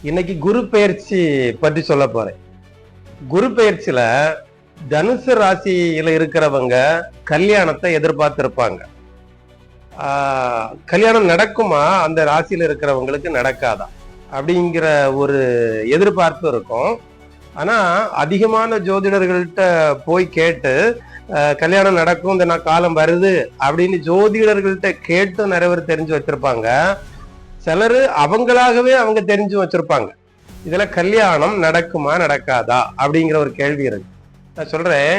இன்னைக்கு குரு பெயர்ச்சி பற்றி சொல்ல போறேன். குரு பெயர்ச்சியில தனுசு ராசியில இருக்கிறவங்க கல்யாணத்தை எதிர்பார்த்திருப்பாங்க. கல்யாணம் நடக்குமா, அந்த ராசியில இருக்கிறவங்களுக்கு நடக்காதா அப்படிங்கிற ஒரு எதிர்பார்ப்பு இருக்கும். ஆனா அதிகமான ஜோதிடர்கள்ட்ட போய் கேட்டு கல்யாணம் நடக்கும், இந்த காலம் வருது அப்படின்னு ஜோதிடர்கள்ட்ட கேட்டு நிறைய பேர் தெரிஞ்சு வச்சிருப்பாங்க. சிலரு அவங்களாகவே அவங்க தெரிஞ்சு வச்சிருப்பாங்க. இதுல கல்யாணம் நடக்குமா நடக்காதா அப்படிங்கிற ஒரு கேள்வி இருக்கு. நான் சொல்றேன்,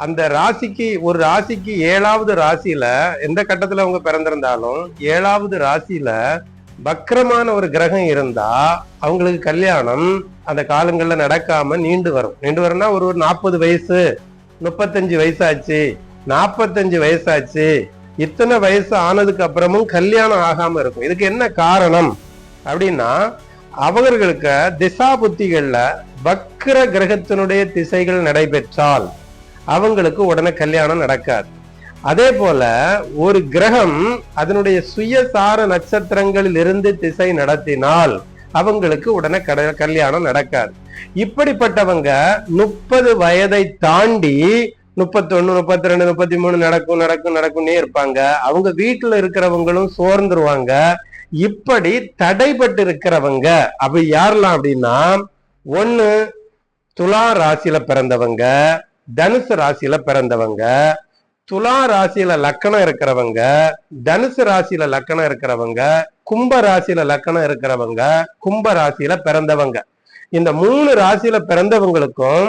அந்த ராசிக்கு, ஒரு ராசிக்கு 7வது ராசியில எந்த கட்டத்துல அவங்க பிறந்திருந்தாலும் 7வது ராசியில வக்ரமான ஒரு கிரகம் இருந்தா அவங்களுக்கு கல்யாணம் அந்த காலங்கள்ல நடக்காம நீண்டு வரும்னா ஒரு 40 வயசு, 35 வயசாச்சு, 45 வயசாச்சு, இத்தனை வயசு ஆனதுக்கு அப்புறமும் கல்யாணம் ஆகாம இருக்கும். இதுக்கு என்ன காரணம் அப்படின்னா, அவர்களுக்கு திசா புத்திகள்ல வக்ர கிரகத்தினுடைய திசைகள் நடைபெற்றால் அவங்களுக்கு உடனே கல்யாணம் நடக்காது. அதே போல ஒரு கிரகம் அதனுடைய சுயசார நட்சத்திரங்களில் இருந்து திசை நடத்தினால் அவங்களுக்கு உடனே கல்யாணம் நடக்காது. இப்படிப்பட்டவங்க 30 வயதை தாண்டி 31, 32, 33 நடக்கும்னே இருப்பாங்க. அவங்க வீட்டுல இருக்கிறவங்களும் சோர்ந்துருவாங்க. இப்படி தடைபட்டு இருக்கிறவங்க அப்படி யாரெல்லாம் அப்படின்னா, 1 துலா ராசியில பிறந்தவங்க, தனுசு ராசியில பிறந்தவங்க, துலா ராசியில லக்கணம் இருக்கிறவங்க, தனுசு ராசியில லக்கணம் இருக்கிறவங்க, கும்ப ராசியில லக்கணம் இருக்கிறவங்க, கும்ப ராசியில பிறந்தவங்க. இந்த 3 ராசியில பிறந்தவங்களுக்கும்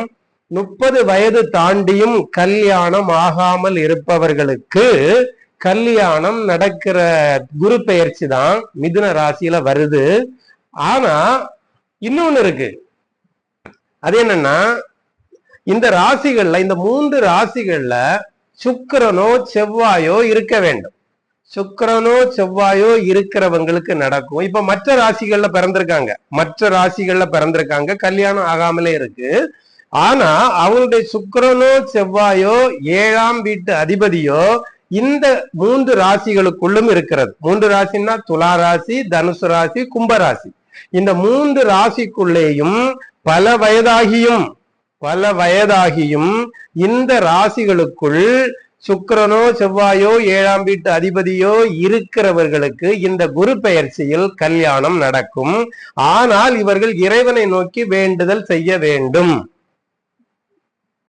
30 வயது தாண்டியும் கல்யாணம் ஆகாமல் இருப்பவர்களுக்கு கல்யாணம் நடக்கிற குரு பெயர்ச்சி தான் மிதுன ராசியில வருது. ஆனா இன்னொன்னு இருக்கு. அது என்னன்னா, இந்த ராசிகள்ல, இந்த 3 ராசிகள்ல சுக்கிரனோ செவ்வாயோ இருக்க வேண்டும். சுக்கிரனோ செவ்வாயோ இருக்கிறவங்களுக்கு நடக்கும். இப்ப மற்ற ராசிகள்ல பிறந்திருக்காங்க, கல்யாணம் ஆகாமலே இருக்கு. ஆனா அவங்களுடைய சுக்கிரனோ செவ்வாயோ 7ஆம் வீட்டு அதிபதியோ இந்த 3 ராசிகளுக்குள்ளும் இருக்கிறது. 3 ராசின்னா துலா ராசி, தனுசு ராசி, கும்பராசி. இந்த 3 ராசிக்குள்ளேயும் பல வயதாகியும் இந்த ராசிகளுக்குள் சுக்கிரனோ செவ்வாயோ 7ஆம் வீட்டு அதிபதியோ இருக்கிறவர்களுக்கு இந்த குரு பெயர்ச்சியில் கல்யாணம் நடக்கும். ஆனால் இவர்கள் இறைவனை நோக்கி வேண்டுதல் செய்ய வேண்டும்.